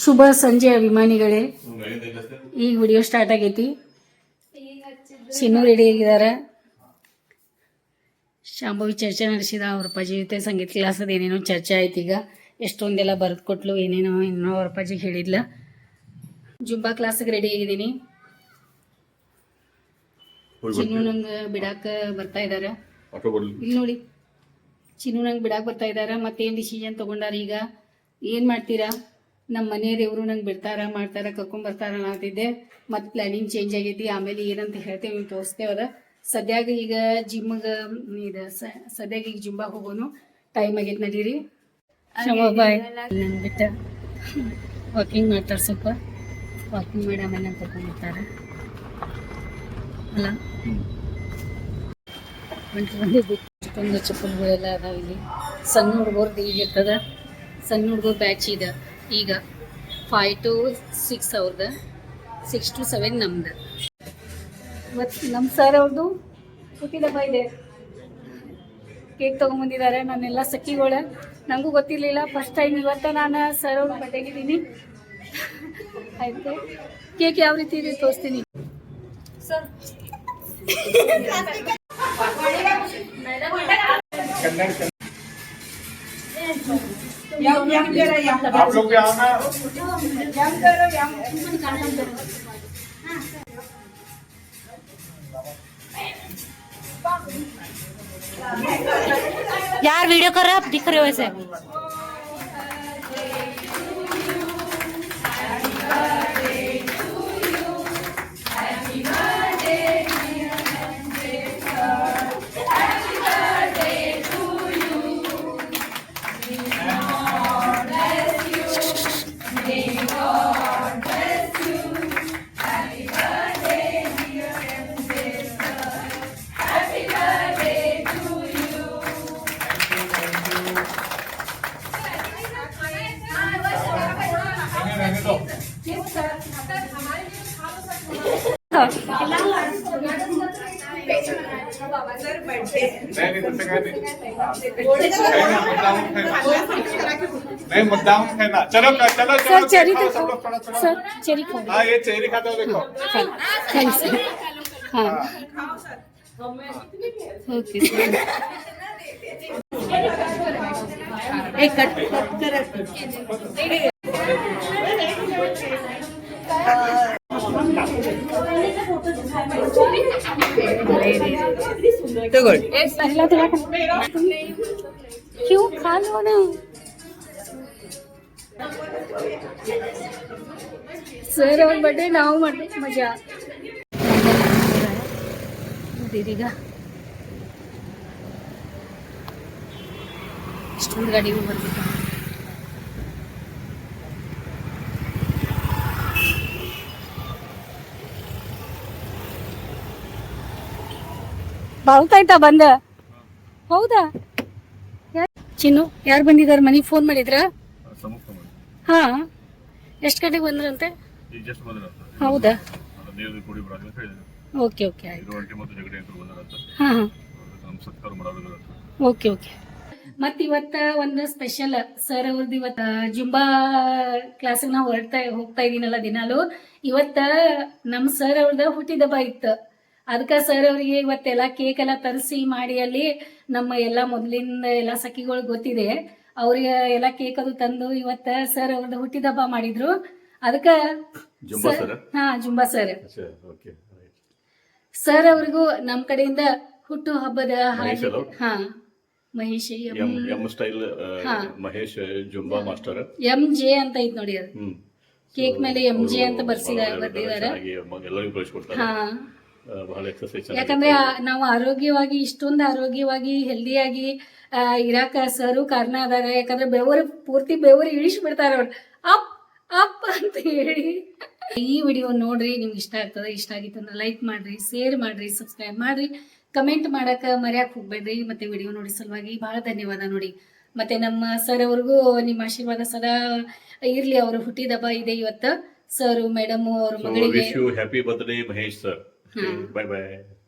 ಶುಭ ಸಂಜೆ ಅಭಿಮಾನಿಗಳೇ, ಈಗ video start ಆಗೈತಿ. ಚಿನ್ನು ರೆಡಿ ಆಗಿದ್ದಾರೆ. ಶಾಂಭವಿ ಚರ್ಚೆ ನಡೆಸಿದ ಅವ್ರ ಅಪ್ಪಾಜಿ ಜೊತೆ ಸಂಗೀತ ಕ್ಲಾಸ್ ಅದು ಏನೇನೋ ಚರ್ಚೆ ಆಯ್ತು. ಈಗ ಎಷ್ಟೊಂದೆಲ್ಲ ಬರೆದು ಕೊಟ್ಲು, ಏನೇನೋ ಇನ್ನೂ ಅವ್ರ ಅಪ್ಪಾಜಿಗೆ ಹೇಳಿದ್ಲ. ಜುಂಬಾ ಕ್ಲಾಸಿಗೆ ರೆಡಿ ಆಗಿದ್ದೀನಿ. ಚಿನ್ನು ನಂಗೆ ಬಿಡಾಕ ಬರ್ತಾ ಇದ್ದಾರೆ. ಇಲ್ಲಿ ನೋಡಿ, ಚಿನ್ನು ನಂಗೆ ಬಿಡಾಕ ಬರ್ತಾ ಇದ್ದಾರೆ. ಮತ್ತೇನು ಡಿಸಿಷನ್ ತೊಗೊಂಡಾರ. ಈಗ ಏನು ಮಾಡ್ತೀರಾ, ನಮ್ಮ ಮನೆ ದೇವರು ನಂಗೆ ಬಿಡ್ತಾರ ಮಾಡ್ತಾರ ಕರ್ಕೊಂಬರ್ತಾರ ಅನ್ನತ್ತಿದ್ದೆ. ಮತ್ತು ಪ್ಲ್ಯಾನಿಂಗ್ ಚೇಂಜ್ ಆಗೈತಿ. ಆಮೇಲೆ ಏನಂತ ಹೇಳ್ತೇವೆ ನೀವು ತೋರಿಸ್ತೇವದ. ಸದ್ಯಾಗ ಈಗ ಜಿಮ್ಗೆ ಇದು ಸದ್ಯಾಗ ಈಗ ಜುಂಬಾ ಹೋಗೋನು ಟೈಮ್ ಆಗೈತೆ. ನಡೀರಿ ಬಾಯ್. ನನ್ನ ಬಿಟ್ಟು ವಾಕಿಂಗ್ ಮಾಡ್ತಾರೆ, ಸ್ವಲ್ಪ ವಾಕಿಂಗ್ ಮಾಡಿ ಆಮೇಲೆ ನಂಗೆ ಕರ್ಕೊಂಡ್ಬರ್ತಾರೆ ಅಲ್ಲ. ಇಷ್ಟೊಂದು ಚಪ್ಪಲ್ಗಳೆಲ್ಲ ಅದಾವ ಇಲ್ಲಿ. ಸಣ್ಣ ಹುಡುಗರ್ದು ಈಗ ಇರ್ತದ. ಸಣ್ಣ ಹುಡುಗರು ಬ್ಯಾಚ್ ಇದೆ ಈಗ 5 to 6 ಅವ್ರದ್ದು, 6 to 7 ನಮ್ದು. ಇವತ್ತು ನಮ್ಮ ಸರ್ ಅವ್ರದ್ದು ಹುಟ್ಟಿದಬ್ಬ ಇದೆ. ಕೇಕ್ ತೊಗೊಂಬಂದಿದ್ದಾರೆ. ನಾನೆಲ್ಲ ಸಖಿಗಳು, ನನಗೂ ಗೊತ್ತಿರಲಿಲ್ಲ. ಫಸ್ಟ್ ಟೈಮ್ ಇವತ್ತು ನಾನು ಸರ್ ಅವ್ರ ಬಟ್ಟೆಗಿದ್ದೀನಿ. ಆಯಿತು, ಕೇಕ್ ಯಾವ ರೀತಿ ಇದೆ ತೋರಿಸ್ತೀನಿ ಸರ್. आप लोग भी आओ ना। यार वीडियो कर रहे हो, आप दिख रहे हो वैसे. नहीं मुद्दाम है ना. चलो चलो सर चेरी तो सब लोग थोड़ा सर चेरी खाओ. हाँ ये चेरी खाता हो देखो. थैंक्स. हाँ ओके सर. एक कट कर पहला थोड़ा क्यों खा लो ना. सर और बर्थडे ನಾವು ಮಾಡಿ ಮಜಾ ಇದೀಗ. ಇಷ್ಟೊಂದು ಗಾಡಿ ಬರ್ತಿತ್ತು. ಬಾಳ್ತಾಯ್ತಾ ಬಂದ. ಹೌದಾ, ಚಿನ್ನು ಯಾರು ಬಂದಿದ್ದಾರೆ ಮನೆಗೆ ಫೋನ್ ಮಾಡಿದ್ರ? ಹಾ, ಎಷ್ಟು ಗಂಟೆಗೆ ಬಂದ್ರಂತೆ? ಹೌದಾ, ಓಕೆ ಓಕೆ ಆಯ್ತು. ಹಾ ಹಾ ಓಕೆ ಓಕೆ. ಮತ್ತು ಇವತ್ತ ಒಂದು ಸ್ಪೆಷಲ್ ಸರ್ ಅವ್ರದ್ದು. ಇವತ್ತು ಜುಂಬಾ ಕ್ಲಾಸಿಗೆ ನಾವು ಹೋಗ್ತಾ ಇದೀನಲ್ಲ ದಿನಾಲು. ಇವತ್ತ ನಮ್ಮ ಸರ್ ಅವ್ರದ್ದು ಹುಟ್ಟಿದಬ್ಬ ಇತ್ತು. ಅದಕ್ಕೆ ಸರ್ ಅವರಿಗೆ ಇವತ್ತೆಲ್ಲ ಕೇಕ್ ಎಲ್ಲ ತರಿಸಿ ಮಾಡಿ ಅಲ್ಲಿ ನಮ್ಮ ಎಲ್ಲ ಮೊದಲಿಂದ ಎಲ್ಲ ಸಖಿಗಳು ಗೊತ್ತಿದೆ ಅವ್ರಿಗೆ ಎಲ್ಲ ಕೇಕ್ ಅದು ತಂದು ಇವತ್ತ ಸರ್ ಅವ್ರದ್ದು ಹುಟ್ಟಿದಬ್ಬ ಮಾಡಿದ್ರು. ಅದಕ್ಕೆ ಹಾ ಜುಂಬಾ ಸರ್ ಸರ್ ಅವ್ರಿಗೂ ನಮ್ಮ ಕಡೆಯಿಂದ ಹುಟ್ಟು ಹಬ್ಬದ ಹಾ Mahesh Mahesh Zumba master MJ ಅಂತ ಐತ್ ನೋಡಿ. ಅದು ಕೇಕ್ ಮೇಲೆ MJ ಅಂತ ಬರ್ದಿದ್ದಾರೆ. ಹಾ, ಯಾಕಂದ್ರೆ ನಾವು ಆರೋಗ್ಯವಾಗಿ ಇಷ್ಟೊಂದು ಆರೋಗ್ಯವಾಗಿ ಹೆಲ್ದಿಯಾಗಿ ಇರಾಕ ಸರು ಕಾರಣ ಅದಾರ. ಯಾಕಂದ್ರೆ ಪೂರ್ತಿ ಬೆವರು ಇಳಿಸ್ಬಿಡ್ತಾರೆ ಅವ್ರು, ಅಪ್ ಅಪ್ ಅಂತ ಹೇಳಿ. ಈ ವಿಡಿಯೋ ನೋಡ್ರಿ, ನಿಮ್ಗೆ ಇಷ್ಟ ಆಗ್ತದೆ. ಇಷ್ಟ ಆಗಿತ್ತು ಅಂದ್ರೆ ಲೈಕ್ ಮಾಡ್ರಿ, ಶೇರ್ ಮಾಡ್ರಿ, ಸಬ್ಸ್ಕ್ರೈಬ್ ಮಾಡ್ರಿ, ಕಮೆಂಟ್ ಮಾಡಕ್ಕೆ ಮರ್ಯಾಕೆ ಹೋಗ್ಬೇಡ್ರಿ. ಮತ್ತೆ ವಿಡಿಯೋ ನೋಡಿ ಸಲುವಾಗಿ ಬಹಳ ಧನ್ಯವಾದ ನೋಡಿ. ಮತ್ತೆ ನಮ್ಮ ಸರ್ ಅವ್ರಿಗೂ ನಿಮ್ಮ ಆಶೀರ್ವಾದ ಸದಾ ಇರ್ಲಿ. ಅವರು ಹುಟ್ಟಿದಬ್ಬ ಇದೆ ಇವತ್ತು. ಸರ್ ಮೇಡಮ್ ಅವ್ರ ಮಗಳಿಗೆ happy birthday Mahesh sir. Bye bye.